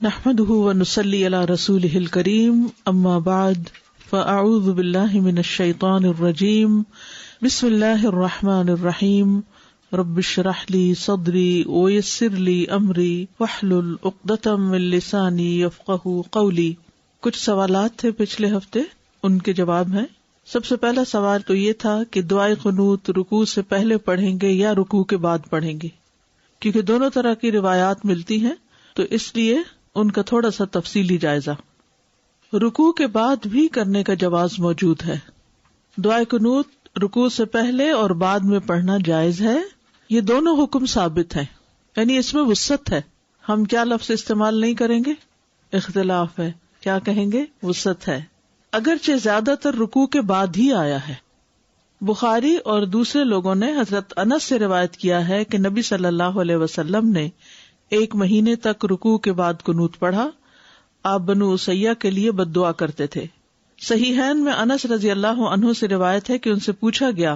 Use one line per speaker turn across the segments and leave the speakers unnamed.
نحمده ونصلي على رسوله الكريم اما بعد فاعوذ بالله من الشيطان الرجيم بسم الله الرحمن الرحيم رب اشرح لي صدري ويسر لي امري واحلل عقدة من لساني يفقهوا قولي۔ کچھ سوالات تھے پچھلے ہفتے، ان کے جواب ہیں۔ سب سے پہلا سوال تو یہ تھا کہ دعائے قنوت رکوع سے پہلے پڑھیں گے یا رکوع کے بعد پڑھیں گے، کیونکہ دونوں طرح کی روایات ملتی ہیں تو اس لیے ان کا تھوڑا سا تفصیلی جائزہ۔ رکوع کے بعد بھی کرنے کا جواز موجود ہے۔ دعائے قنوت رکوع سے پہلے اور بعد میں پڑھنا جائز ہے، یہ دونوں حکم ثابت ہیں، یعنی اس میں وسعت ہے۔ ہم کیا لفظ استعمال نہیں کریں گے؟ اختلاف ہے، کیا کہیں گے؟ وسعت ہے، اگرچہ زیادہ تر رکوع کے بعد ہی آیا ہے۔ بخاری اور دوسرے لوگوں نے حضرت انس سے روایت کیا ہے کہ نبی صلی اللہ علیہ وسلم نے 1 مہینے تک رکوع کے بعد قنوت پڑھا۔ آپ بنو اسیہ کے لیے بد دعا کرتے تھے۔ صحیحین میں انس رضی اللہ عنہ سے روایت ہے کہ ان سے پوچھا گیا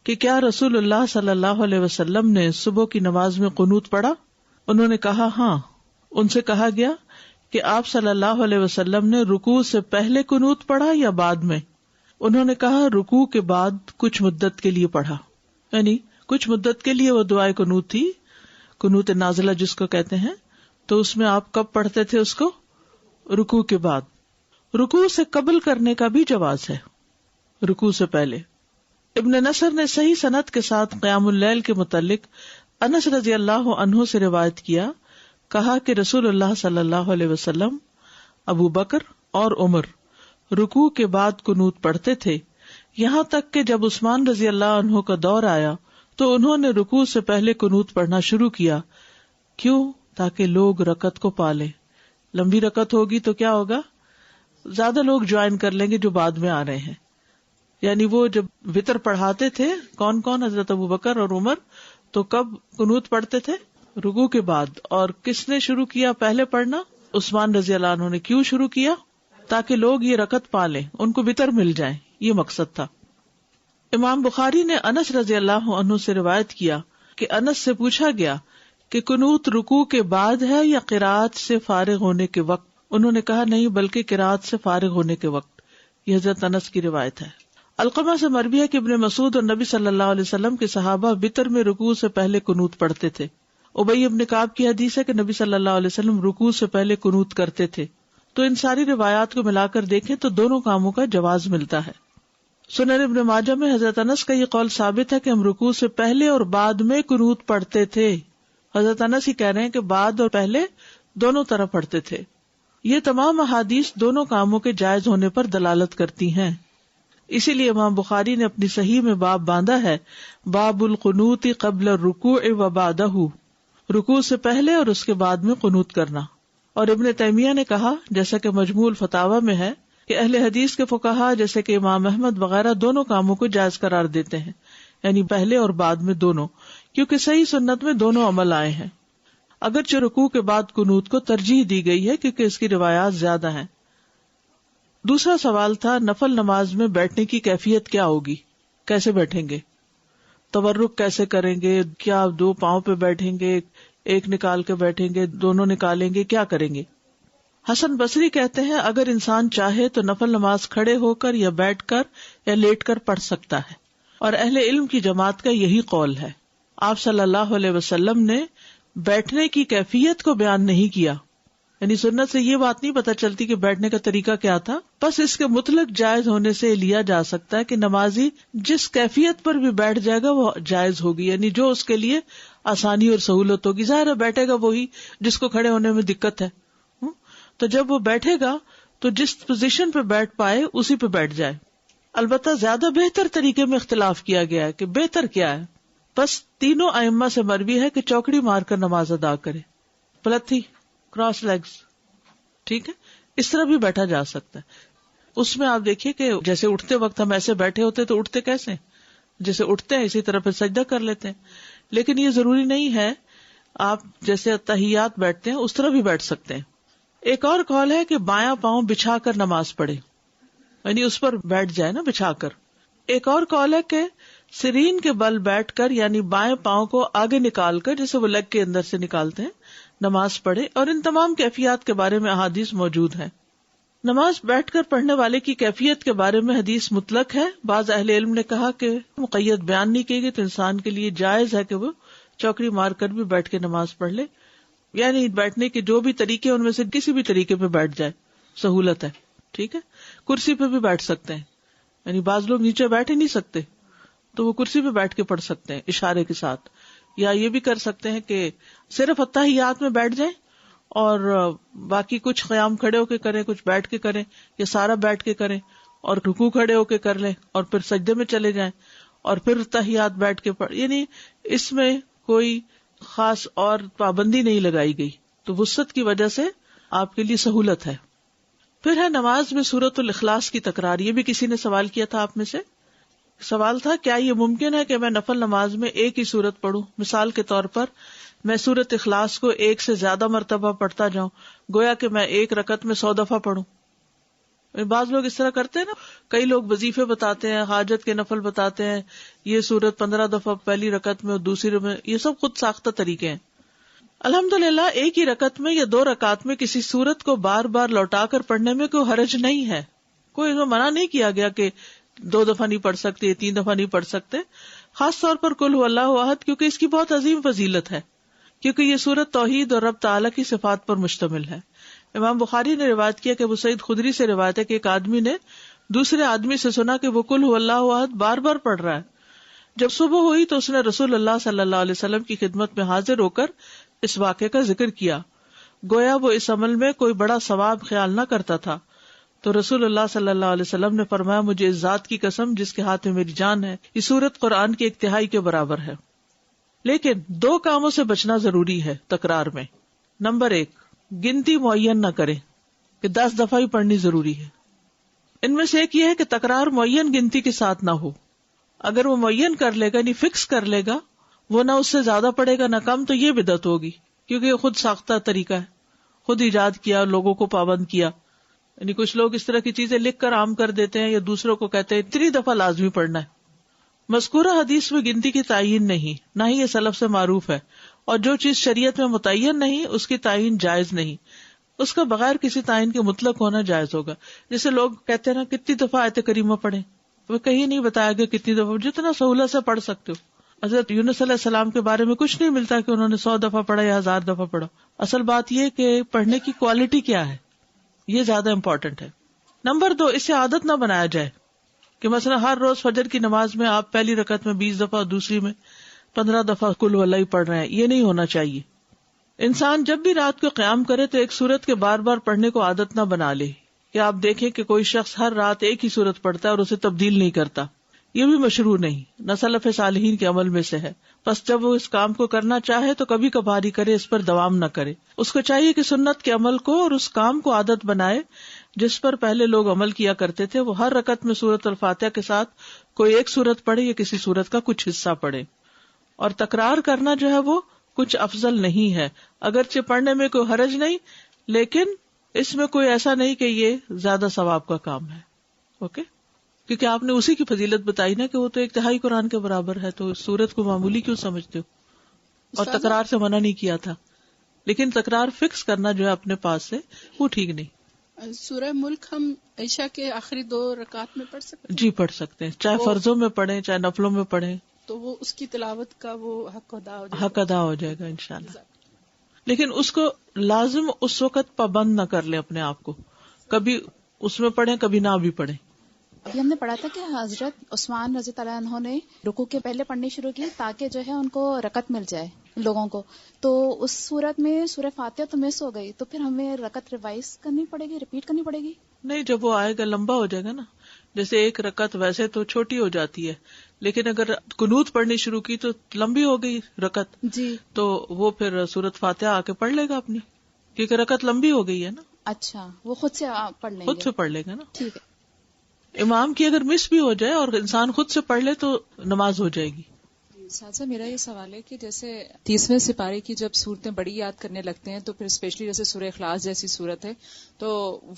کہ کیا رسول اللہ صلی اللہ علیہ وسلم نے صبح کی نماز میں قنوت پڑھا؟ انہوں نے کہا ہاں۔ ان سے کہا گیا کہ آپ صلی اللہ علیہ وسلم نے رکوع سے پہلے قنوت پڑھا یا بعد میں؟ انہوں نے کہا رکوع کے بعد کچھ مدت کے لیے پڑھا، یعنی کچھ مدت کے لیے وہ دعائے قنوت تھی، قنوت نازلہ جس کو کہتے ہیں۔ تو اس میں آپ کب پڑھتے تھے اس کو؟ رکوع کے بعد۔ رکوع سے قبل کرنے کا بھی جواز ہے، رکوع سے پہلے۔ ابن نصر نے صحیح سند کے ساتھ قیام اللیل کے متعلق انس رضی اللہ عنہ سے روایت کیا، کہا کہ رسول اللہ صلی اللہ علیہ وسلم، ابو بکر اور عمر رکوع کے بعد قنوت پڑھتے تھے، یہاں تک کہ جب عثمان رضی اللہ عنہ کا دور آیا تو انہوں نے رکوع سے پہلے قنوت پڑھنا شروع کیا۔ کیوں؟ تاکہ لوگ رکعت کو پالیں۔ لمبی رکعت ہوگی تو کیا ہوگا؟ زیادہ لوگ جوائن کر لیں گے جو بعد میں آ رہے ہیں۔ یعنی وہ جب وتر پڑھاتے تھے، کون کون؟ حضرت ابو بکر اور عمر، تو کب قنوت پڑھتے تھے؟ رکوع کے بعد۔ اور کس نے شروع کیا پہلے پڑھنا؟ عثمان رضی اللہ عنہ نے۔ کیوں شروع کیا؟ تاکہ لوگ یہ رکعت پالیں، ان کو وتر مل جائے، یہ مقصد تھا۔ امام بخاری نے انس رضی اللہ عنہ سے روایت کیا کہ انس سے پوچھا گیا کہ قنوت رکوع کے بعد ہے یا قرات سے فارغ ہونے کے وقت؟ انہوں نے کہا نہیں، بلکہ قرات سے فارغ ہونے کے وقت۔ یہ حضرت انس کی روایت ہے۔ علقمہ سے مروی ہے کہ ابن مسعود اور نبی صلی اللہ علیہ وسلم کے صحابہ وتر میں رکوع سے پہلے قنوت پڑھتے تھے۔ ابی ابن کعب کی حدیث ہے کہ نبی صلی اللہ علیہ وسلم رکوع سے پہلے قنوت کرتے تھے۔ تو ان ساری روایات کو ملا کر دیکھیں تو دونوں کاموں کا جواز ملتا ہے۔ سنن ابن ماجہ میں حضرت انس کا یہ قول ثابت ہے کہ ہم رکوع سے پہلے اور بعد میں قنوت پڑھتے تھے۔ حضرت انس ہی کہہ رہے ہیں کہ بعد اور پہلے دونوں طرح پڑھتے تھے۔ یہ تمام احادیث دونوں کاموں کے جائز ہونے پر دلالت کرتی ہیں، اسی لیے امام بخاری نے اپنی صحیح میں باب باندھا ہے، باب القنوت قبل الرکوع و بعدہ، رکوع سے پہلے اور اس کے بعد میں قنوت کرنا۔ اور ابن تیمیہ نے کہا، جیسا کہ مجموع الفتاوی میں ہے، کہ اہل حدیث کے فقہا جیسے کہ امام احمد وغیرہ دونوں کاموں کو جائز قرار دیتے ہیں، یعنی پہلے اور بعد میں دونوں، کیونکہ صحیح سنت میں دونوں عمل آئے ہیں۔ اگرچہ رکوع کے بعد قنوت کو ترجیح دی گئی ہے کیونکہ اس کی روایات زیادہ ہیں۔ دوسرا سوال تھا نفل نماز میں بیٹھنے کی کیفیت کیا ہوگی، کیسے بیٹھیں گے، تورک کیسے کریں گے، کیا 2 پاؤں پہ بیٹھیں گے، ایک نکال کے بیٹھیں گے، دونوں نکالیں گے، کیا کریں گے؟ حسن بصری کہتے ہیں اگر انسان چاہے تو نفل نماز کھڑے ہو کر یا بیٹھ کر یا لیٹ کر پڑھ سکتا ہے، اور اہل علم کی جماعت کا یہی قول ہے۔ آپ صلی اللہ علیہ وسلم نے بیٹھنے کی کیفیت کو بیان نہیں کیا، یعنی سنت سے یہ بات نہیں پتہ چلتی کہ بیٹھنے کا طریقہ کیا تھا، بس اس کے مطلق جائز ہونے سے لیا جا سکتا ہے کہ نمازی جس کیفیت پر بھی بیٹھ جائے گا وہ جائز ہوگی، یعنی جو اس کے لیے آسانی اور سہولت ہوگی۔ ظاہر ہے بیٹھے گا وہی جس کو کھڑے ہونے میں دقت ہے، تو جب وہ بیٹھے گا تو جس پوزیشن پہ بیٹھ پائے اسی پہ بیٹھ جائے۔ البتہ زیادہ بہتر طریقے میں اختلاف کیا گیا ہے کہ بہتر کیا ہے، بس تینوں ائمہ سے مروی ہے کہ چوکڑی مار کر نماز ادا کرے، پلتھی، کراس لیگز، ٹھیک ہے، اس طرح بھی بیٹھا جا سکتا ہے۔ اس میں آپ دیکھیے کہ جیسے اٹھتے وقت ہم ایسے بیٹھے ہوتے تو اٹھتے کیسے ہیں؟ جیسے اٹھتے ہیں اسی طرح پھر سجدہ کر لیتے ہیں، لیکن یہ ضروری نہیں ہے آپ جیسے تحیات بیٹھتے ہیں اس طرح بھی بیٹھ سکتے ہیں۔ ایک اور قول ہے کہ بایاں پاؤں بچھا کر نماز پڑھے، یعنی اس پر بیٹھ جائے نا بچھا کر۔ ایک اور قول ہے کہ سرین کے بل بیٹھ کر، یعنی بائیں پاؤں کو آگے نکال کر، جیسے وہ لیگ کے اندر سے نکالتے ہیں، نماز پڑھے، اور ان تمام کیفیات کے بارے میں احادیث موجود ہیں۔ نماز بیٹھ کر پڑھنے والے کی کیفیت کے بارے میں حدیث مطلق ہے۔ بعض اہل علم نے کہا کہ مقید بیان نہیں کی گئی، تو انسان کے لیے جائز ہے کہ وہ چوکڑی مار کر بھی بیٹھ کے نماز پڑھ لے، یعنی بیٹھنے کے جو بھی طریقے ان میں سے کسی بھی طریقے پہ بیٹھ جائے، سہولت ہے، ٹھیک ہے۔ کرسی پہ بھی بیٹھ سکتے ہیں، یعنی بعض لوگ نیچے بیٹھ ہی نہیں سکتے تو وہ کرسی پہ بیٹھ کے پڑھ سکتے ہیں اشارے کے ساتھ، یا یہ بھی کر سکتے ہیں کہ صرف اتحیات میں بیٹھ جائیں اور باقی کچھ قیام کھڑے ہو کے کریں، کچھ بیٹھ کے کریں، یا سارا بیٹھ کے کریں اور رکوع کھڑے ہو کے کر لیں اور پھر سجدے میں چلے جائیں اور پھر تحیات بیٹھ کے پڑھ، یعنی اس میں کوئی خاص اور پابندی نہیں لگائی گئی، تو وسعت کی وجہ سے آپ کے لیے سہولت ہے۔ پھر ہے نماز میں سورۃ الاخلاص کی تکرار۔ یہ بھی کسی نے سوال کیا تھا آپ میں سے، سوال تھا کیا یہ ممکن ہے کہ میں نفل نماز میں ایک ہی سورت پڑھوں؟ مثال کے طور پر میں سورۃ اخلاص کو ایک سے زیادہ مرتبہ پڑھتا جاؤں، گویا کہ میں ایک رکعت میں 100 دفعہ پڑھوں۔ بعض لوگ اس طرح کرتے ہیں نا، کئی لوگ وظیفے بتاتے ہیں، حاجت کے نفل بتاتے ہیں، یہ سورت 15 دفعہ پہلی رکعت میں اور دوسری میں، یہ سب خود ساختہ طریقے ہیں۔ الحمدللہ ایک ہی رکعت میں یا 2 رکعت میں کسی سورت کو بار بار لوٹا کر پڑھنے میں کوئی حرج نہیں ہے، کوئی اس میں منع نہیں کیا گیا کہ 2 دفعہ نہیں پڑھ سکتے، 3 دفعہ نہیں پڑھ سکتے۔ خاص طور پر قل هو اللہ احد، کیونکہ اس کی بہت عظیم فضیلت ہے، کیونکہ یہ سورت توحید اور رب تعالیٰ کی صفات پر مشتمل ہے۔ امام بخاری نے روایت کیا کہ ابو سعید خدری سے روایت ہے کہ ایک آدمی نے دوسرے آدمی سے سنا کہ وہ قل هو اللہ احد بار بار پڑھ رہا ہے۔ جب صبح ہوئی تو اس نے رسول اللہ صلی اللہ علیہ وسلم کی خدمت میں حاضر ہو کر اس واقعے کا ذکر کیا، گویا وہ اس عمل میں کوئی بڑا ثواب خیال نہ کرتا تھا۔ تو رسول اللہ صلی اللہ علیہ وسلم نے فرمایا، مجھے اس ذات کی قسم جس کے ہاتھ میں میری جان ہے، یہ سورت قرآن کی 1 تہائی کے برابر ہے۔ لیکن 2 کاموں سے بچنا ضروری ہے تکرار میں۔ نمبر 1، گنتی معین نہ کریں کہ 10 دفعہ ہی پڑھنی ضروری ہے۔ ان میں سے ایک یہ ہے کہ تکرار معین گنتی کے ساتھ نہ ہو۔ اگر وہ معین کر لے گا، یعنی فکس کر لے گا، وہ نہ اس سے زیادہ پڑھے گا نہ کم، تو یہ بدعت ہوگی، کیونکہ یہ خود ساختہ طریقہ ہے، خود ایجاد کیا، لوگوں کو پابند کیا۔ یعنی کچھ لوگ اس طرح کی چیزیں لکھ کر عام کر دیتے ہیں یا دوسروں کو کہتے ہیں 3 دفعہ لازمی پڑھنا ہے۔ مذکورہ حدیث میں گنتی کی تعین نہیں، نہ ہی یہ سلف سے معروف ہے، اور جو چیز شریعت میں متعین نہیں اس کی تعین جائز نہیں، اس کا بغیر کسی تعین کے مطلق ہونا جائز ہوگا۔ جیسے لوگ کہتے ہیں نا کتنی دفعہ آیت کریمہ پڑھیں، وہ کہیں نہیں بتایا گیا کتنی دفعہ، جتنا سہولت سے پڑھ سکتے ہو۔ حضرت یونس علیہ السلام کے بارے میں کچھ نہیں ملتا کہ انہوں نے 100 دفعہ پڑھا یا 1000 دفعہ پڑھا۔ اصل بات یہ کہ پڑھنے کی کوالٹی کیا ہے، یہ زیادہ امپورٹنٹ ہے۔ نمبر 2، اسے عادت نہ بنایا جائے کہ مثلا ہر روز فجر کی نماز میں آپ پہلی رکعت میں 20 دفعہ اور دوسری میں 15 دفعہ قل هو اللہ پڑھ رہے ہیں، یہ نہیں ہونا چاہیے۔ انسان جب بھی رات کو قیام کرے تو ایک سورت کے بار بار پڑھنے کو عادت نہ بنا لے، کہ آپ دیکھیں کہ کوئی شخص ہر رات ایک ہی سورت پڑھتا ہے اور اسے تبدیل نہیں کرتا، یہ بھی مشروع نہیں، نہ سلف صالحین کے عمل میں سے ہے۔ بس جب وہ اس کام کو کرنا چاہے تو کبھی کبھار ہی کرے، اس پر دوام نہ کرے۔ اس کو چاہیے کہ سنت کے عمل کو اور اس کام کو عادت بنائے جس پر پہلے لوگ عمل کیا کرتے تھے۔ وہ ہر رکعت میں سورۃ الفاتحہ کے ساتھ کوئی ایک سورت پڑھے یا کسی سورت کا کچھ حصہ پڑھے، اور تکرار کرنا جو ہے وہ کچھ افضل نہیں ہے، اگرچہ پڑھنے میں کوئی حرج نہیں، لیکن اس میں کوئی ایسا نہیں کہ یہ زیادہ ثواب کا کام ہے۔ اوکے، کیونکہ آپ نے اسی کی فضیلت بتائی نا کہ وہ تو 1 تہائی قرآن کے برابر ہے، تو اس سورت کو معمولی کیوں سمجھتے ہو؟ اور تکرار سے منع نہیں کیا تھا، لیکن تکرار فکس کرنا جو ہے اپنے پاس سے وہ ٹھیک نہیں۔
سورہ ملک ہم عشاء کے آخری 2 رکعت میں پڑھ سکتے ہیں؟
جی پڑھ سکتے ہیں، چاہے فرضوں میں پڑھیں چاہے نفلوں میں پڑھیں،
تو وہ اس کی تلاوت کا وہ حق ادا ہو جائے گا،
حق ادا ہو جائے گا انشاءاللہ۔ لیکن اس کو لازم اس وقت پابند نہ کر لیں اپنے آپ کو، کبھی اس میں پڑھیں کبھی نہ بھی پڑھیں۔
ابھی ہم نے پڑھا تھا کہ حضرت عثمان رضی اللہ عنہ نے رکوع کے پہلے پڑھنی شروع کی تاکہ جو ہے ان کو رکعت مل جائے لوگوں کو، تو اس صورت میں سورہ فاتحہ تو مس ہو گئی، تو پھر ہمیں رکعت ریوائز کرنی پڑے گی، ریپیٹ کرنی پڑے گی؟
نہیں، جب وہ آئے گا لمبا ہو جائے گا نا، جیسے 1 رکعت ویسے تو چھوٹی ہو جاتی ہے، لیکن اگر قنوت پڑھنی شروع کی تو لمبی ہو گئی رکعت،
جی، تو
وہ پھر سورۃ فاتحہ آ کے پڑھ لے گا اپنی، کیونکہ رکعت لمبی ہو گئی ہے نا۔
اچھا، وہ خود سے پڑھ لیں گے،
خود سے پڑھ لے گا نا،
ٹھیک ہے۔
امام کی اگر مس بھی ہو جائے اور انسان خود سے پڑھ لے تو نماز ہو جائے گی۔
ساتھ میرا یہ سوال ہے کہ جیسے 30ویں سپارے کی جب صورتیں بڑی یاد کرنے لگتے ہیں تو پھر اسپیشلی جیسے سورہ اخلاص جیسی صورت ہے تو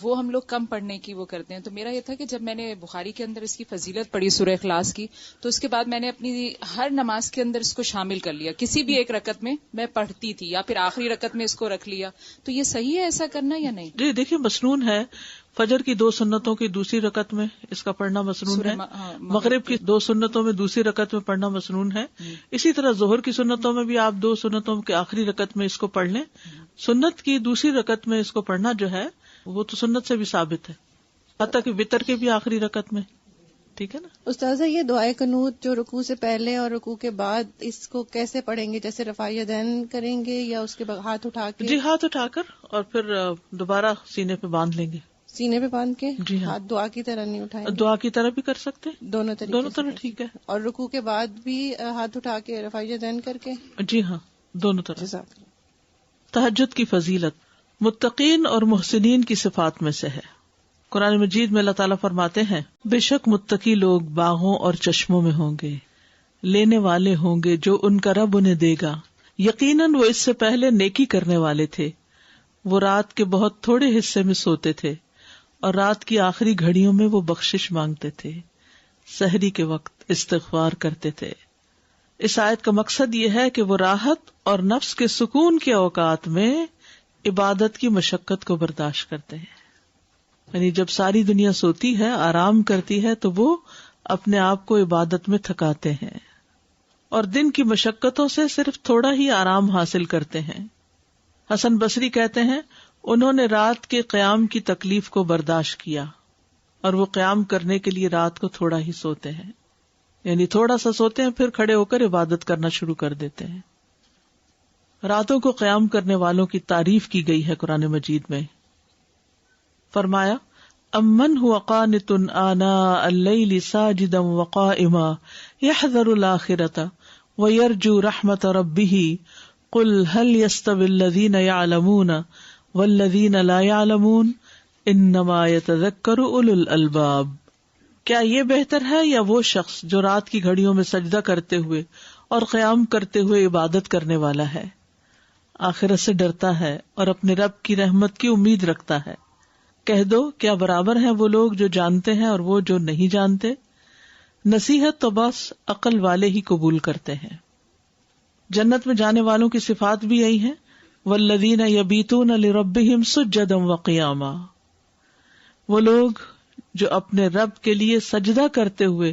وہ ہم لوگ کم پڑھنے کی وہ کرتے ہیں. تو میرا یہ تھا کہ جب میں نے بخاری کے اندر اس کی فضیلت پڑھی سورہ اخلاص کی تو اس کے بعد میں نے اپنی ہر نماز کے اندر اس کو شامل کر لیا. کسی بھی ایک رکعت میں پڑھتی تھی یا پھر آخری رکعت میں اس کو رکھ لیا. تو یہ صحیح ہے ایسا کرنا یا نہیں؟
جی دیکھیے مسنون ہے. فجر کی 2 سنتوں کی دوسری رکعت میں اس کا پڑھنا مسنون ہے. مغرب کی 2 سنتوں میں دوسری رکعت میں پڑھنا مسنون ہے. اسی طرح ظہر کی سنتوں میں بھی آپ 2 سنتوں کی آخری رکعت میں اس کو پڑھ لیں. سنت کی دوسری رکعت میں اس کو پڑھنا جو ہے وہ تو سنت سے بھی ثابت ہے، حتیٰ کہ وتر کے بھی آخری رکعت میں. ٹھیک ہے نا
استاذہ؟ یہ دعائے قنوت جو رکوع سے پہلے اور رکوع کے بعد اس کو کیسے پڑھیں گے؟ جیسے رفع یدین کریں گے یا اس کے بعد ہاتھ اٹھا کے؟
جی ہاتھ اٹھا کر اور پھر دوبارہ سینے پہ باندھ لیں گے.
سینے پہ باندھ کے؟
جی ہاں.
ہاتھ دعا کی طرح نہیں اٹھائیں گے؟
دعا کی طرح بھی کر سکتے،
دونوں طرح
ٹھیک ہے.
اور رکوع کے بعد بھی ہاتھ اٹھا کے رفع یدین کر کے؟
جی ہاں دونوں طرح.
جزاک اللہ.
تہجد کی فضیلت متقین اور محسنین کی صفات میں سے ہے. قرآن مجید میں اللہ تعالیٰ فرماتے ہیں بے شک متقی لوگ باغوں اور چشموں میں ہوں گے، لینے والے ہوں گے جو ان کا رب انہیں دے گا. یقیناً وہ اس سے پہلے نیکی کرنے والے تھے. وہ رات کے بہت تھوڑے حصے میں سوتے تھے اور رات کی آخری گھڑیوں میں وہ بخشش مانگتے تھے. سحری کے وقت استغفار کرتے تھے. اس آیت کا مقصد یہ ہے کہ وہ راحت اور نفس کے سکون کے اوقات میں عبادت کی مشقت کو برداشت کرتے ہیں. یعنی جب ساری دنیا سوتی ہے، آرام کرتی ہے، تو وہ اپنے آپ کو عبادت میں تھکاتے ہیں اور دن کی مشقتوں سے صرف تھوڑا ہی آرام حاصل کرتے ہیں. حسن بصری کہتے ہیں انہوں نے رات کے قیام کی تکلیف کو برداشت کیا اور وہ قیام کرنے کے لیے رات کو تھوڑا ہی سوتے ہیں. یعنی تھوڑا سا سوتے ہیں پھر کھڑے ہو کر عبادت کرنا شروع کر دیتے ہیں. راتوں کو قیام کرنے والوں کی تعریف کی گئی ہے قرآن مجید میں. فرمایا امن هو قانت آناء اللیل ساجدا وقائما يحذر الآخرة ويرجو رحمة ربه قل هل يستوي الذين يعلمون والذين لا يعلمون انما يتذكر اولو الالباب. کیا یہ بہتر ہے یا وہ شخص جو رات کی گھڑیوں میں سجدہ کرتے ہوئے اور قیام کرتے ہوئے عبادت کرنے والا ہے، آخرت سے ڈرتا ہے اور اپنے رب کی رحمت کی امید رکھتا ہے؟ کہہ دو کیا برابر ہیں وہ لوگ جو جانتے ہیں اور وہ جو نہیں جانتے؟ نصیحت تو بس عقل والے ہی قبول کرتے ہیں. جنت میں جانے والوں کی صفات بھی یہی ہیں. والذین یبیتون لربہم سجدا وقیاما. وہ لوگ جو اپنے رب کے لیے سجدہ کرتے ہوئے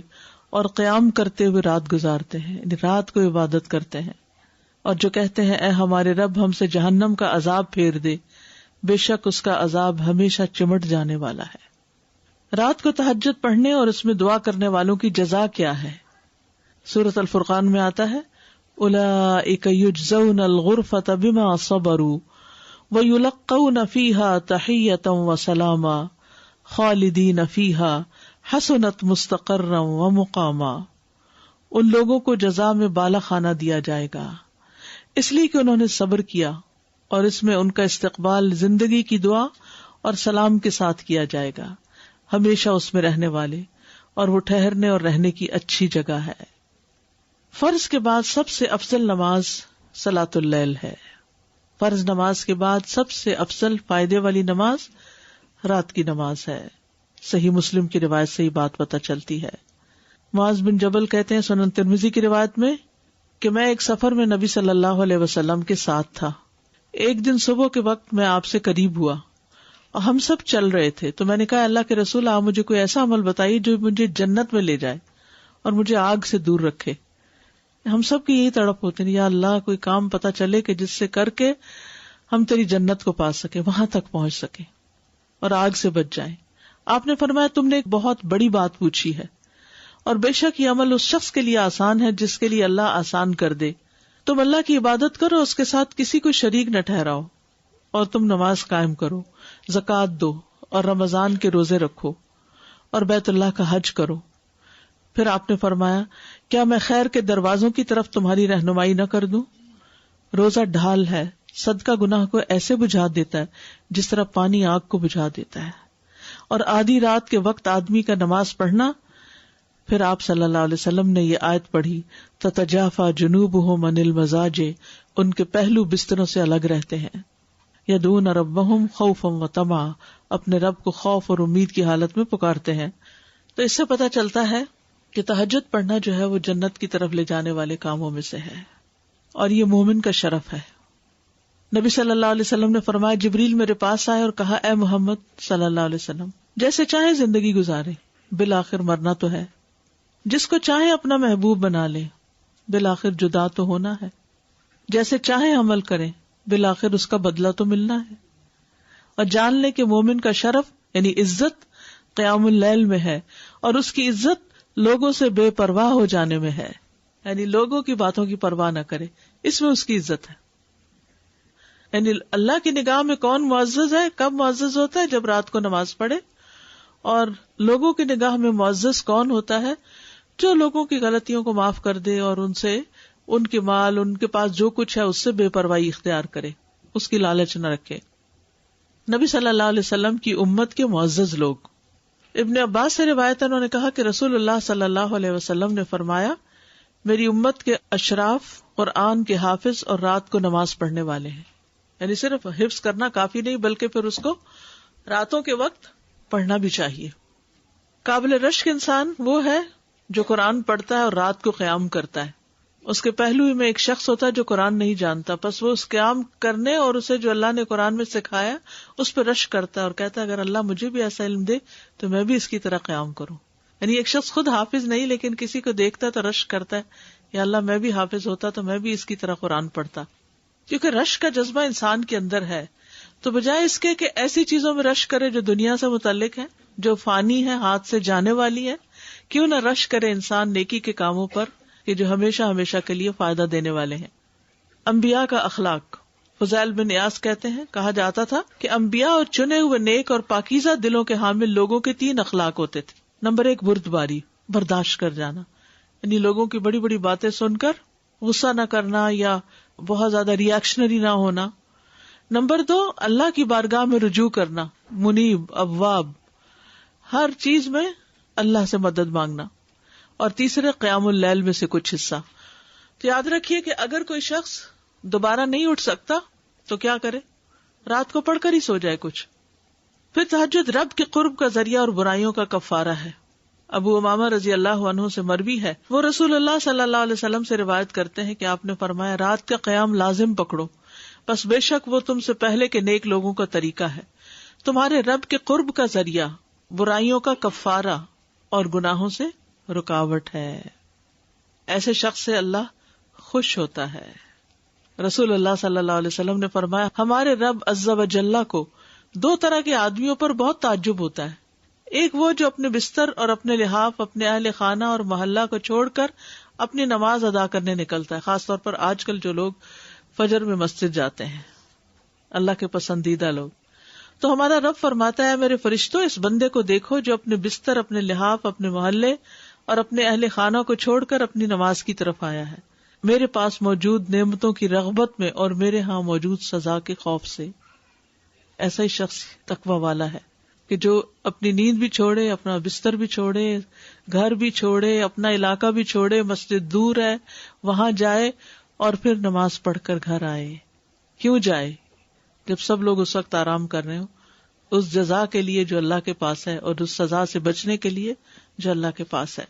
اور قیام کرتے ہوئے رات گزارتے ہیں، یعنی رات کو عبادت کرتے ہیں، اور جو کہتے ہیں اے ہمارے رب ہم سے جہنم کا عذاب پھیر دے، بے شک اس کا عذاب ہمیشہ چمٹ جانے والا ہے. رات کو تہجد پڑھنے اور اس میں دعا کرنے والوں کی جزا کیا ہے؟ سورۃ الفرقان میں آتا ہے اولئک یجزون الغرفۃ بما صبروا ویلقون فیہا تحیۃ وسلاما خالدین فیہا حسنت مستقرا ومقاما. ان لوگوں کو جزا میں بالا خانہ دیا جائے گا اس لیے کہ انہوں نے صبر کیا، اور اس میں ان کا استقبال زندگی کی دعا اور سلام کے ساتھ کیا جائے گا، ہمیشہ اس میں رہنے والے، اور وہ ٹھہرنے اور رہنے کی اچھی جگہ ہے. فرض کے بعد سب سے افضل نماز صلاۃ اللیل ہے. فرض نماز کے بعد سب سے افضل فائدے والی نماز رات کی نماز ہے. صحیح مسلم کی روایت سے یہ بات پتہ چلتی ہے. معاذ بن جبل کہتے ہیں سنن ترمذی کی روایت میں کہ میں ایک سفر میں نبی صلی اللہ علیہ وسلم کے ساتھ تھا. ایک دن صبح کے وقت میں آپ سے قریب ہوا اور ہم سب چل رہے تھے، تو میں نے کہا اللہ کے رسول آپ مجھے کوئی ایسا عمل بتائیے جو مجھے جنت میں لے جائے اور مجھے آگ سے دور رکھے. ہم سب کی یہی تڑپ ہوتے ہیں یا اللہ کوئی کام پتہ چلے کہ جس سے کر کے ہم تیری جنت کو پا سکے، وہاں تک پہنچ سکے اور آگ سے بچ جائیں. آپ نے فرمایا تم نے ایک بہت بڑی بات پوچھی ہے، اور بے شک یہ عمل اس شخص کے لیے آسان ہے جس کے لیے اللہ آسان کر دے. تم اللہ کی عبادت کرو، اس کے ساتھ کسی کو شریک نہ ٹھہراؤ، اور تم نماز قائم کرو، زکوٰۃ دو، اور رمضان کے روزے رکھو، اور بیت اللہ کا حج کرو. پھر آپ نے فرمایا کیا میں خیر کے دروازوں کی طرف تمہاری رہنمائی نہ کر دوں؟ روزہ ڈھال ہے، صدقہ گناہ کو ایسے بجھا دیتا ہے جس طرح پانی آگ کو بجھا دیتا ہے، اور آدھی رات کے وقت آدمی کا نماز پڑھنا پھر آپ صلی اللہ علیہ وسلم نے یہ آیت پڑھی، تتجافا جنوبہم عن المضاجع، ان کے پہلو بستروں سے الگ رہتے ہیں، یدعون ربہم خوفا وطمعا، اپنے رب کو خوف اور امید کی حالت میں پکارتے ہیں۔ تو اس سے پتہ چلتا ہے کہ تہجد پڑھنا جو ہے وہ جنت کی طرف لے جانے والے کاموں میں سے ہے، اور یہ مومن کا شرف ہے۔ نبی صلی اللہ علیہ وسلم نے فرمایا، جبریل میرے پاس آئے اور کہا، اے محمد صلی اللہ علیہ وسلم، جیسے چاہے زندگی گزارے، بالآخر مرنا تو ہے، جس کو چاہے اپنا محبوب بنا لے، بالآخر جدا تو ہونا ہے، جیسے چاہے عمل کریں، بالآخر اس کا بدلہ تو ملنا ہے، اور جان لے کہ مومن کا شرف یعنی عزت قیام اللیل میں ہے، اور اس کی عزت لوگوں سے بے پرواہ ہو جانے میں ہے، یعنی لوگوں کی باتوں کی پرواہ نہ کرے، اس میں اس کی عزت ہے۔ یعنی اللہ کی نگاہ میں کون معزز ہے، کب معزز ہوتا ہے؟ جب رات کو نماز پڑھے۔ اور لوگوں کی نگاہ میں معزز کون ہوتا ہے؟ جو لوگوں کی غلطیوں کو معاف کر دے اور ان سے ان کے مال، ان کے پاس جو کچھ ہے اس سے بے پرواہی اختیار کرے، اس کی لالچ نہ رکھے۔ نبی صلی اللہ علیہ وسلم کی امت کے معزز لوگ۔ ابن عباس سے روایت ہے، انہوں نے کہا کہ رسول اللہ صلی اللہ علیہ وسلم نے فرمایا، میری امت کے اشراف قرآن کے حافظ اور رات کو نماز پڑھنے والے ہیں۔ یعنی صرف حفظ کرنا کافی نہیں، بلکہ پھر اس کو راتوں کے وقت پڑھنا بھی چاہیے۔ قابل رشک انسان وہ ہے جو قرآن پڑھتا ہے اور رات کو قیام کرتا ہے۔ اس کے پہلو میں ایک شخص ہوتا ہے جو قرآن نہیں جانتا، بس وہ اس قیام کرنے اور اسے جو اللہ نے قرآن میں سکھایا اس پہ رشک کرتا ہے اور کہتا ہے اگر اللہ مجھے بھی ایسا علم دے تو میں بھی اس کی طرح قیام کروں۔ یعنی ایک شخص خود حافظ نہیں لیکن کسی کو دیکھتا ہے تو رشک کرتا ہے، یا اللہ میں بھی حافظ ہوتا تو میں بھی اس کی طرح قرآن پڑھتا۔ کیونکہ رشک کا جذبہ انسان کے اندر ہے، تو بجائے اس کے کہ ایسی چیزوں میں رشک کرے جو دنیا سے متعلق ہے، جو فانی ہے، ہاتھ سے جانے والی ہے، کیوں نہ رشک کرے انسان نیکی کے کاموں پر کہ جو ہمیشہ ہمیشہ کے لیے فائدہ دینے والے ہیں۔ انبیاء کا اخلاق۔ فضیل بن عیاض کہتے ہیں، کہا جاتا تھا کہ انبیاء اور چنے ہوئے نیک اور پاکیزہ دلوں کے حامل لوگوں کے 3 اخلاق ہوتے تھے۔ نمبر 1 بردباری، برداشت کر جانا، یعنی لوگوں کی بڑی بڑی باتیں سن کر غصہ نہ کرنا یا بہت زیادہ ریئیکشنری نہ ہونا۔ نمبر 2 اللہ کی بارگاہ میں رجوع کرنا، منیب، اواب، ہر چیز میں اللہ سے مدد مانگنا۔ اور تیسرے قیام اللیل میں سے کچھ حصہ۔ تو یاد رکھیے کہ اگر کوئی شخص دوبارہ نہیں اٹھ سکتا تو کیا کرے؟ رات کو پڑھ کر ہی سو جائے کچھ۔ پھر تہجد رب کے قرب کا ذریعہ اور برائیوں کا کفارہ ہے۔ ابو امامہ رضی اللہ عنہ سے مروی ہے، وہ رسول اللہ صلی اللہ علیہ وسلم سے روایت کرتے ہیں کہ آپ نے فرمایا، رات کا قیام لازم پکڑو، بس بے شک وہ تم سے پہلے کے نیک لوگوں کا طریقہ ہے، تمہارے رب کے قرب کا ذریعہ، برائیوں کا کفارہ اور گناہوں سے رکاوٹ ہے۔ ایسے شخص سے اللہ خوش ہوتا ہے۔ رسول اللہ صلی اللہ علیہ وسلم نے فرمایا، ہمارے رب عز و جل کو 2 طرح کے آدمیوں پر بہت تعجب ہوتا ہے۔ ایک وہ جو اپنے بستر اور اپنے لحاف، اپنے اہل خانہ اور محلہ کو چھوڑ کر اپنی نماز ادا کرنے نکلتا ہے، خاص طور پر آج کل جو لوگ فجر میں مسجد جاتے ہیں، اللہ کے پسندیدہ لوگ۔ تو ہمارا رب فرماتا ہے، میرے فرشتوں، اس بندے کو دیکھو جو اپنے بستر، اپنے لحاف، اپنے محلے اور اپنے اہل خانہ کو چھوڑ کر اپنی نماز کی طرف آیا ہے، میرے پاس موجود نعمتوں کی رغبت میں اور میرے ہاں موجود سزا کے خوف سے۔ ایسا ہی شخص تقوی والا ہے کہ جو اپنی نیند بھی چھوڑے، اپنا بستر بھی چھوڑے، گھر بھی چھوڑے، اپنا علاقہ بھی چھوڑے، مسجد دور ہے وہاں جائے اور پھر نماز پڑھ کر گھر آئے۔ کیوں جائے؟ جب سب لوگ اس وقت آرام کر رہے ہوں، اس جزا کے لیے جو اللہ کے پاس ہے اور اس سزا سے بچنے کے لیے جو اللہ کے پاس ہے۔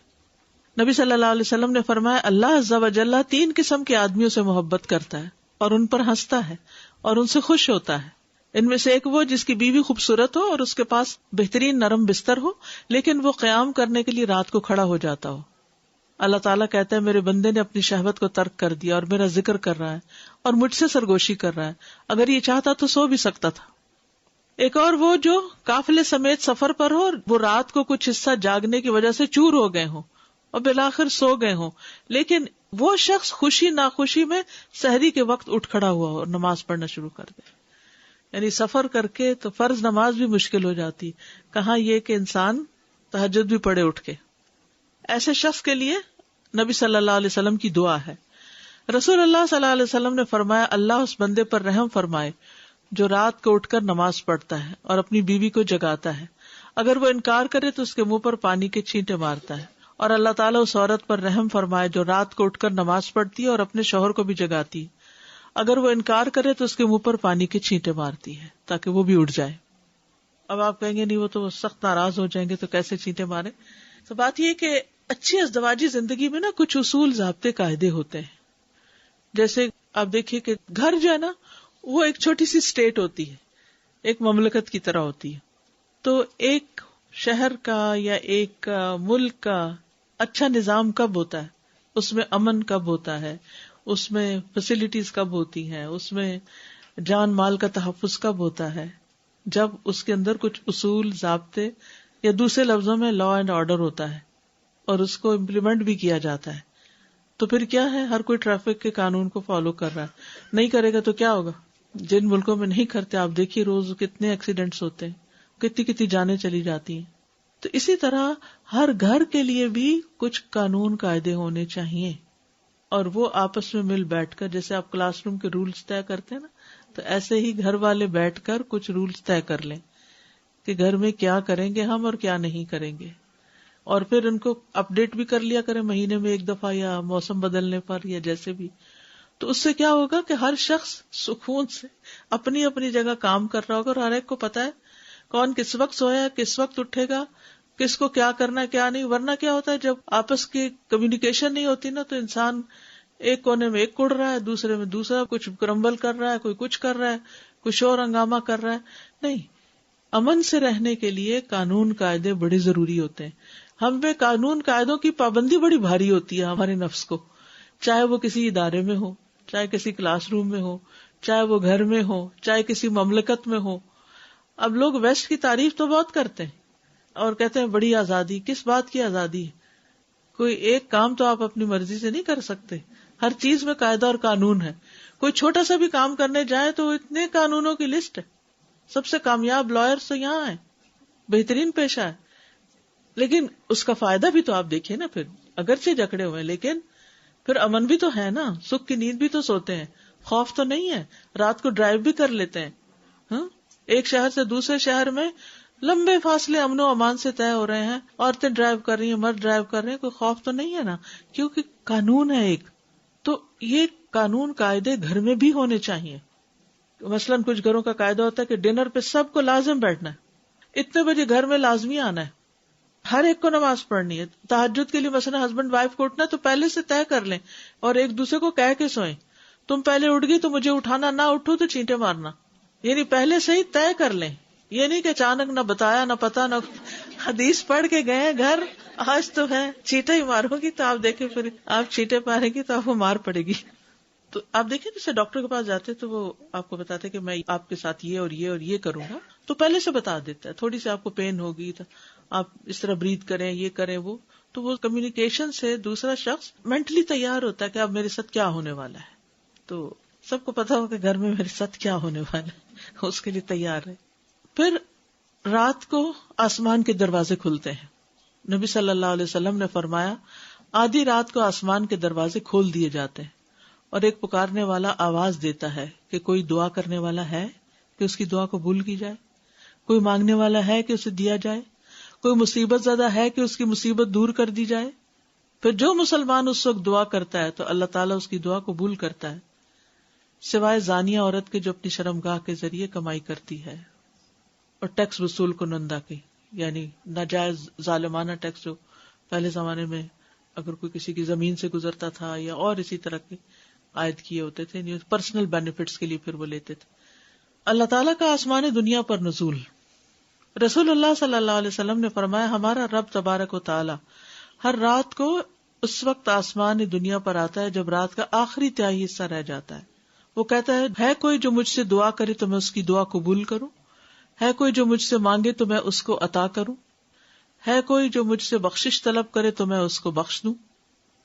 نبی صلی اللہ علیہ وسلم نے فرمایا، اللہ عز و جل 3 قسم کے آدمیوں سے محبت کرتا ہے اور ان پر ہنستا ہے اور ان سے خوش ہوتا ہے۔ ان میں سے ایک وہ جس کی بیوی خوبصورت ہو اور اس کے پاس بہترین نرم بستر ہو، لیکن وہ قیام کرنے کے لیے رات کو کھڑا ہو جاتا ہو۔ اللہ تعالیٰ کہتا ہے، میرے بندے نے اپنی شہوت کو ترک کر دیا اور میرا ذکر کر رہا ہے اور مجھ سے سرگوشی کر رہا ہے، اگر یہ چاہتا تو سو بھی سکتا تھا۔ ایک اور وہ جو قافلے سمیت سفر پر ہو اور وہ رات کو کچھ حصہ جاگنے کی وجہ سے چور ہو گئے ہوں اور بالآخر سو گئے ہوں، لیکن وہ شخص خوشی ناخوشی میں سحری کے وقت اٹھ کھڑا ہوا ہو اور نماز پڑھنا شروع کر دے۔ یعنی سفر کر کے تو فرض نماز بھی مشکل ہو جاتی، کہاں یہ کہ انسان تہجد بھی پڑھے اٹھ کے۔ ایسے شخص کے لیے نبی صلی اللہ علیہ وسلم کی دعا ہے۔ رسول اللہ صلی اللہ علیہ وسلم نے فرمایا، اللہ اس بندے پر رحم فرمائے جو رات کو اٹھ کر نماز پڑھتا ہے اور اپنی بیوی کو جگاتا ہے، اگر وہ انکار کرے تو اس کے منہ پر پانی کے چھینٹے مارتا ہے اور اللہ تعالیٰ اس عورت پر رحم فرمائے جو رات کو اٹھ کر نماز پڑھتی ہے اور اپنے شوہر کو بھی جگاتی ہے. اگر وہ انکار کرے تو اس کے منہ پر پانی کے چھینٹے مارتی ہے تاکہ وہ بھی اٹھ جائے. اب آپ کہیں گے نہیں وہ تو سخت ناراض ہو جائیں گے تو کیسے چھینٹے مارے. تو بات یہ کہ اچھی ازدواجی زندگی میں نا کچھ اصول ضابطے قاعدے ہوتے ہیں. جیسے آپ دیکھیے کہ گھر جو ہے نا وہ ایک چھوٹی سی اسٹیٹ ہوتی ہے, ایک مملکت کی طرح ہوتی ہے. تو ایک شہر کا یا ایک ملک کا اچھا نظام کب ہوتا ہے, اس میں امن کب ہوتا ہے, اس میں فیسلٹیز کب ہوتی ہیں, اس میں جان مال کا تحفظ کب ہوتا ہے, جب اس کے اندر کچھ اصول ضابطے یا دوسرے لفظوں میں لا اینڈ آرڈر ہوتا ہے اور اس کو امپلیمنٹ بھی کیا جاتا ہے. تو پھر کیا ہے, ہر کوئی ٹریفک کے قانون کو فالو کر رہا ہے. نہیں کرے گا تو کیا ہوگا؟ جن ملکوں میں نہیں کرتے آپ دیکھیے روز کتنے ایکسیڈنٹس ہوتے ہیں, کتنی جانیں چلی جاتی ہیں. تو اسی طرح ہر گھر کے لیے بھی کچھ قانون قاعدے ہونے چاہیے اور وہ آپس میں مل بیٹھ کر, جیسے آپ کلاس روم کے رولز طے کرتے ہیں نا, تو ایسے ہی گھر والے بیٹھ کر کچھ رولز طے کر لیں کہ گھر میں کیا کریں گے ہم اور کیا نہیں کریں گے, اور پھر ان کو اپڈیٹ بھی کر لیا کریں مہینے میں ایک دفعہ یا موسم بدلنے پر یا جیسے بھی. تو اس سے کیا ہوگا کہ ہر شخص سکون سے اپنی اپنی جگہ کام کر رہا ہوگا اور ہر ایک کو پتا ہے کون کس وقت سویا, کس وقت اٹھے گا, کس کو کیا کرنا ہے کیا نہیں. ورنہ کیا ہوتا ہے جب آپس کی کمیونیکیشن نہیں ہوتی نا تو انسان ایک کونے میں ایک کڑ رہا ہے, دوسرے میں دوسرا کچھ کرمبل کر رہا ہے, کوئی کچھ کر رہا ہے, کوئی شور ہنگامہ کر رہا ہے. نہیں, امن سے رہنے کے لیے قانون قاعدے بڑے ضروری ہوتے ہیں. ہم پہ قانون قاعدوں کی پابندی بڑی بھاری ہوتی ہے ہمارے نفس کو, چاہے وہ کسی ادارے میں ہو, چاہے کسی کلاس روم میں ہو, چاہے وہ گھر میں ہو, چاہے کسی مملکت میں ہو. اب لوگ ویسٹ کی تعریف تو بہت کرتے ہیں اور کہتے ہیں بڑی آزادی. کس بات کی آزادی ہے؟ کوئی ایک کام تو آپ اپنی مرضی سے نہیں کر سکتے, ہر چیز میں قاعدہ اور قانون ہے. کوئی چھوٹا سا بھی کام کرنے جائے تو اتنے قانونوں کی لسٹ ہے. سب سے کامیاب لائرز تو یہاں ہیں, بہترین پیشہ ہے, لیکن اس کا فائدہ بھی تو آپ دیکھیں نا. پھر اگرچہ جکڑے ہوئے لیکن پھر امن بھی تو ہے نا, سکھ کی نیند بھی تو سوتے ہیں, خوف تو نہیں ہے, رات کو ڈرائیو بھی کر لیتے ہیں. ہاں, ایک شہر سے دوسرے شہر میں لمبے فاصلے امن و امان سے طے ہو رہے ہیں, عورتیں ڈرائیو کر رہی ہیں, مرد ڈرائیو کر رہے ہیں, کوئی خوف تو نہیں ہے نا, کیونکہ قانون ہے ایک. تو یہ قانون قاعدے گھر میں بھی ہونے چاہیے. مثلاً کچھ گھروں کا قاعدہ ہوتا ہے کہ ڈنر پہ سب کو لازم بیٹھنا ہے, اتنے بجے گھر میں لازمی آنا ہے, ہر ایک کو نماز پڑھنی ہے. تہجد کے لیے مثلا ہسبینڈ وائف کو اٹھنا ہے تو پہلے سے طے کر لیں اور ایک دوسرے کو کہہ کے سوئیں, تم پہلے اٹھ گئی تو مجھے اٹھانا, نہ اٹھو تو چینٹے مارنا. یعنی پہلے سے ہی طے کر لیں, یہ نہیں کہ اچانک نہ بتایا نہ پتا نہ حدیث پڑھ کے گئے گھر, آج تو ہے چیٹا ہی مارو گی, تو آپ دیکھیں پھر آپ چیٹے پاریں گی تو آپ کو مار پڑے گی. تو آپ دیکھیں جیسے ڈاکٹر کے پاس جاتے تو وہ آپ کو بتاتے کہ میں آپ کے ساتھ یہ اور یہ اور یہ کروں گا, تو پہلے سے بتا دیتا ہے. تھوڑی سی آپ کو پین ہوگی تو آپ اس طرح بریتھ کریں, یہ کریں وہ, تو وہ کمیونیکیشن سے دوسرا شخص مینٹلی تیار ہوتا ہے کہ اب میرے ساتھ کیا ہونے والا ہے. تو سب کو پتا ہو کہ گھر میں میرے ساتھ کیا ہونے والا ہے, اس کے لیے تیار ہے. پھر رات کو آسمان کے دروازے کھلتے ہیں. نبی صلی اللہ علیہ وسلم نے فرمایا آدھی رات کو آسمان کے دروازے کھول دیے جاتے ہیں اور ایک پکارنے والا آواز دیتا ہے کہ کوئی دعا کرنے والا ہے کہ اس کی دعا قبول کی جائے, کوئی مانگنے والا ہے کہ اسے دیا جائے, کوئی مصیبت زدہ ہے کہ اس کی مصیبت دور کر دی جائے. پھر جو مسلمان اس وقت دعا کرتا ہے تو اللہ تعالیٰ اس کی دعا قبول کرتا ہے, سوائے زانیہ عورت کے جو اپنی شرمگاہ کے ذریعے کمائی کرتی ہے اور ٹیکس وصول کنندہ کی, یعنی ناجائز ظالمانہ ٹیکس جو پہلے زمانے میں اگر کوئی کسی کی زمین سے گزرتا تھا یا اور اسی طرح کے عائد کیے ہوتے تھے, پرسنل بینیفٹس کے لیے پھر وہ لیتے تھے. اللہ تعالیٰ کا آسمان دنیا پر نزول. رسول اللہ صلی اللہ علیہ وسلم نے فرمایا ہمارا رب تبارک و تعالی ہر رات کو اس وقت آسمان دنیا پر آتا ہے جب رات کا آخری تہائی حصہ رہ جاتا ہے. وہ کہتا ہے کوئی جو مجھ سے دعا کرے تو میں اس کی دعا قبول کروں, ہے کوئی جو مجھ سے مانگے تو میں اس کو عطا کروں, ہے کوئی جو مجھ سے بخشش طلب کرے تو میں اس کو بخش دوں.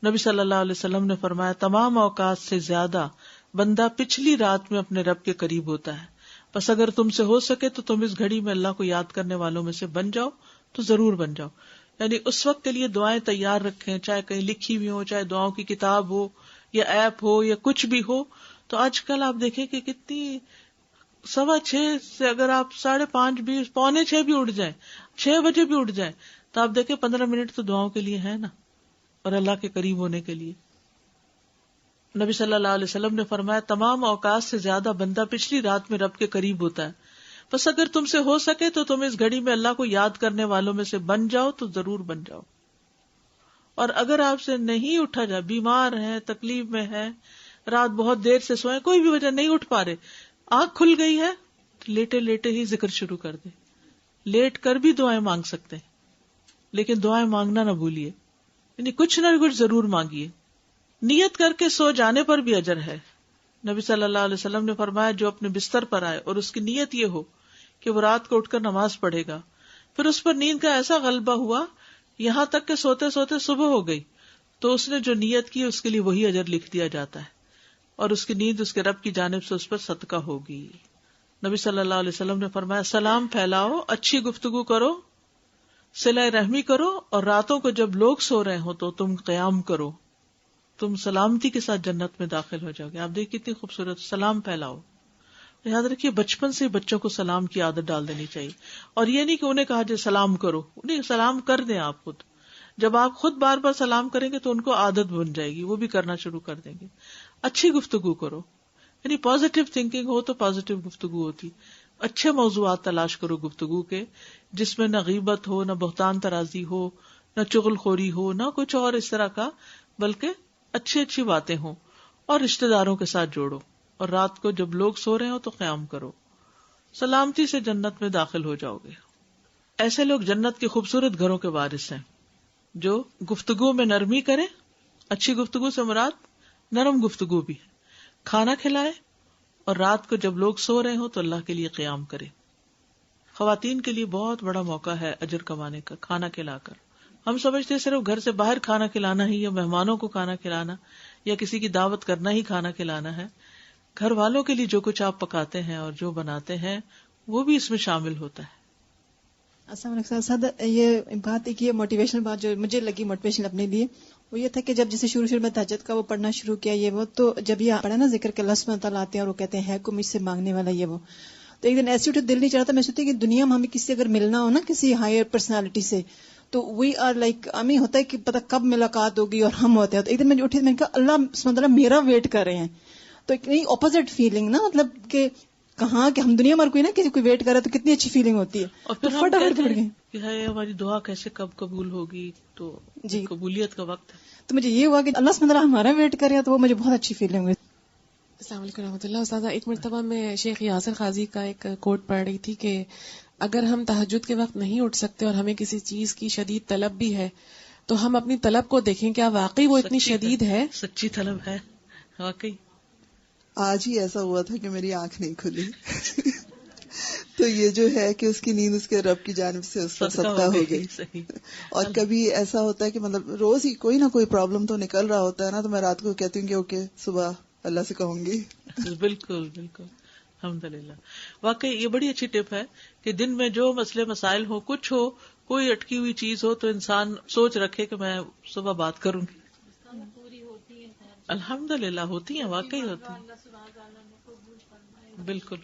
نبی صلی اللہ علیہ وسلم نے فرمایا تمام اوقات سے زیادہ بندہ پچھلی رات میں اپنے رب کے قریب ہوتا ہے, بس اگر تم سے ہو سکے تو تم اس گھڑی میں اللہ کو یاد کرنے والوں میں سے بن جاؤ تو ضرور بن جاؤ. یعنی اس وقت کے لیے دعائیں تیار رکھیں, چاہے کہیں لکھی ہوئی ہو, چاہے دعاؤں کی کتاب ہو یا ایپ ہو یا کچھ بھی ہو. تو آج کل آپ دیکھیں کہ کتنی 6:15 سے اگر آپ 5:30 بھی 6:45 بھی اٹھ جائیں, 6 بجے بھی اٹھ جائیں, تو آپ دیکھیں 15 منٹ تو دعاؤں کے لیے ہے نا. اور اللہ کے قریب ہونے کے لیے. نبی صلی اللہ علیہ وسلم نے فرمایا تمام اوقات سے زیادہ بندہ پچھلی رات میں رب کے قریب ہوتا ہے. بس اگر تم سے ہو سکے تو تم اس گھڑی میں اللہ کو یاد کرنے والوں میں سے بن جاؤ تو ضرور بن جاؤ. اور اگر آپ سے نہیں اٹھا جائے، بیمار ہیں، تکلیف میں ہے، رات بہت دیر سے سوئے، کوئی بھی وجہ نہیں اٹھ پا رہے، آنکھ کھل گئی ہے، لیٹے لیٹے ہی ذکر شروع کر دیں. لیٹ کر بھی دعائیں مانگ سکتے ہیں، لیکن دعائیں مانگنا نہ بھولیے، یعنی کچھ نہ کچھ ضرور مانگیے. نیت کر کے سو جانے پر بھی اجر ہے. نبی صلی اللہ علیہ وسلم نے فرمایا جو اپنے بستر پر آئے اور اس کی نیت یہ ہو کہ وہ رات کو اٹھ کر نماز پڑھے گا، پھر اس پر نیند کا ایسا غلبہ ہوا یہاں تک کہ سوتے سوتے صبح ہو گئی، تو اس نے جو نیت کی اس کے لیے وہی اجر لکھ دیا جاتا ہے، اور اس کی نیند اس کے رب کی جانب سے اس پر صدقہ ہوگی. نبی صلی اللہ علیہ وسلم نے فرمایا سلام پھیلاؤ، اچھی گفتگو کرو، صلہ رحمی کرو، اور راتوں کو جب لوگ سو رہے ہو تو تم قیام کرو، تم سلامتی کے ساتھ جنت میں داخل ہو جاؤ گے. آپ دیکھ کتنی خوبصورت، سلام پھیلاؤ. یاد رکھیے بچپن سے بچوں کو سلام کی عادت ڈال دینی چاہیے، اور یہ نہیں کہ انہیں کہا جائے سلام کرو، انہیں سلام کر دیں. آپ خود جب آپ خود بار بار سلام کریں گے تو ان کو عادت بن جائے گی، وہ بھی کرنا شروع کر دیں گے. اچھی گفتگو کرو، یعنی پازیٹیو تھنکنگ ہو تو پازیٹیو گفتگو ہوتی. اچھے موضوعات تلاش کرو گفتگو کے، جس میں نہ غیبت ہو، نہ بہتان ترازی ہو، نہ چغل خوری ہو، نہ کچھ اور اس طرح کا، بلکہ اچھی اچھی باتیں ہوں. اور رشتہ داروں کے ساتھ جوڑو، اور رات کو جب لوگ سو رہے ہو تو قیام کرو. سلامتی سے جنت میں داخل ہو جاؤ گے. ایسے لوگ جنت کے خوبصورت گھروں کے وارث ہیں جو گفتگو میں نرمی کریں. اچھی گفتگو سے مراد نرم گفتگو بھی، کھانا کھلائے، اور رات کو جب لوگ سو رہے ہو تو اللہ کے لیے قیام کرے. خواتین کے لیے بہت بڑا موقع ہے اجر کمانے کا، کھانا کھلا کر. ہم سمجھتے صرف گھر سے باہر کھانا کھلانا ہی، یا مہمانوں کو کھانا کھلانا، یا کسی کی دعوت کرنا ہی کھانا کھلانا ہے. گھر والوں کے لیے جو کچھ آپ پکاتے ہیں اور جو بناتے ہیں وہ بھی اس میں شامل ہوتا ہے.
السلام علیکم سر. یہ بات ایک یہ موٹیویشنل بات جو مجھے لگی موٹیویشنل اپنے لیے، وہ یہ تھا کہ جب جیسے شروع میں تہجد کا وہ پڑھنا شروع کیا یہ وہ، تو جب یہ پڑھا نا ذکر کہ اللہ سبحانہ وتعالیٰ آتے ہیں اور وہ کہتے ہیں کو مجھ سے مانگنے والا یہ وہ، تو ایک دن ایسے اٹھے دل نہیں چاہتا. میں سوچتی کہ دنیا میں ہمیں کسی سے اگر ملنا ہو نا کسی ہائر پرسنالٹی سے، تو وی آر لائک ہمیں ہوتا ہے کہ پتہ کب ملاقات ہوگی اور ہم ہوتے ہیں. تو ایک دن میں اٹھی میں نے کہا اللہ سبحانہ وتعالیٰ میرا ویٹ کر رہے ہیں. تو ایک نئی اپوزٹ فیلنگ نا، مطلب کہ کہاں کہ ہم دنیا میں کوئی نا کسی کوئی ویٹ کر رہا ہے تو کتنی اچھی فیلنگ ہوتی ہے.
اور پھر ہم کہتے ہیں کہ ہماری دعا کیسے کب قبول ہوگی، تو جی قبولیت کا وقت ہے.
تو مجھے یہ ہوا کہ اللہ سبحانہ وتعالیٰ ہمارا ویٹ کر رہا ہے، تو وہ مجھے بہت اچھی فیلنگ ہوئی.
السلام علیکم رحمۃ اللہ. استاذہ ایک مرتبہ میں شیخ یاسر قاضی کا ایک کوٹ پڑھ رہی تھی کہ اگر ہم تہجد کے وقت نہیں اٹھ سکتے اور ہمیں کسی چیز کی شدید طلب بھی ہے تو ہم اپنی طلب کو دیکھیں کیا واقعی وہ اتنی شدید ہے.
سچی طلب ہے واقعی.
آج ہی ایسا ہوا تھا کہ میری آنکھ نہیں کھلی تو یہ جو ہے کہ اس کی نیند اس کے رب کی جانب سے اس پر صدقہ ہو گئی. اور کبھی ایسا ہوتا ہے کہ مطلب روز ہی کوئی نہ کوئی پرابلم تو نکل رہا ہوتا ہے نا، تو میں رات کو کہتی ہوں کہ اوکے صبح اللہ سے کہوں گی.
بالکل بالکل الحمدللہ. واقعی یہ بڑی اچھی ٹپ ہے کہ دن میں جو مسئلے مسائل ہو، کچھ ہو، کوئی اٹکی ہوئی چیز ہو، تو انسان سوچ رکھے کہ میں صبح بات کروں گی. الحمدللہ ہوتی ہیں، واقعی ہوتی ہیں. بالکل.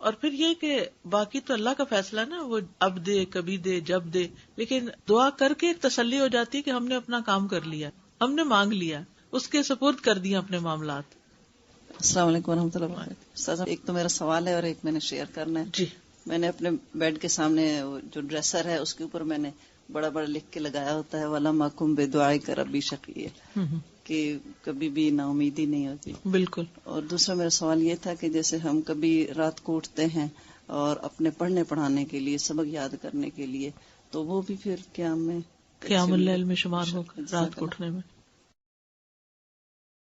اور پھر یہ کہ باقی تو اللہ کا فیصلہ نا، وہ اب دے، کبھی دے، جب دے، لیکن دعا کر کے ایک تسلی ہو جاتی ہے کہ ہم نے اپنا کام کر لیا، ہم نے مانگ لیا، اس کے سپرد کر دیا اپنے معاملات.
السلام علیکم ورحمۃ اللہ وبرکاتہ. ایک تو میرا سوال ہے اور ایک میں نے شیئر کرنا ہے.
جی.
میں نے اپنے بیڈ کے سامنے جو ڈریسر ہے اس کے اوپر میں نے بڑا بڑا لکھ کے لگایا ہوتا ہے وَلَمْ أَكُنْ بِدُعَائِكَ رَبِّ شَقِيًّا، کہ کبھی بھی نا امیدی نہیں ہوتی.
بالکل.
اور دوسرا میرا سوال یہ تھا کہ جیسے ہم کبھی رات کو اٹھتے ہیں اور اپنے پڑھنے پڑھانے کے لیے، سبق یاد کرنے کے لیے، تو وہ بھی پھر قیام اللیل میں شمار ہوگا رات کو اٹھنے میں.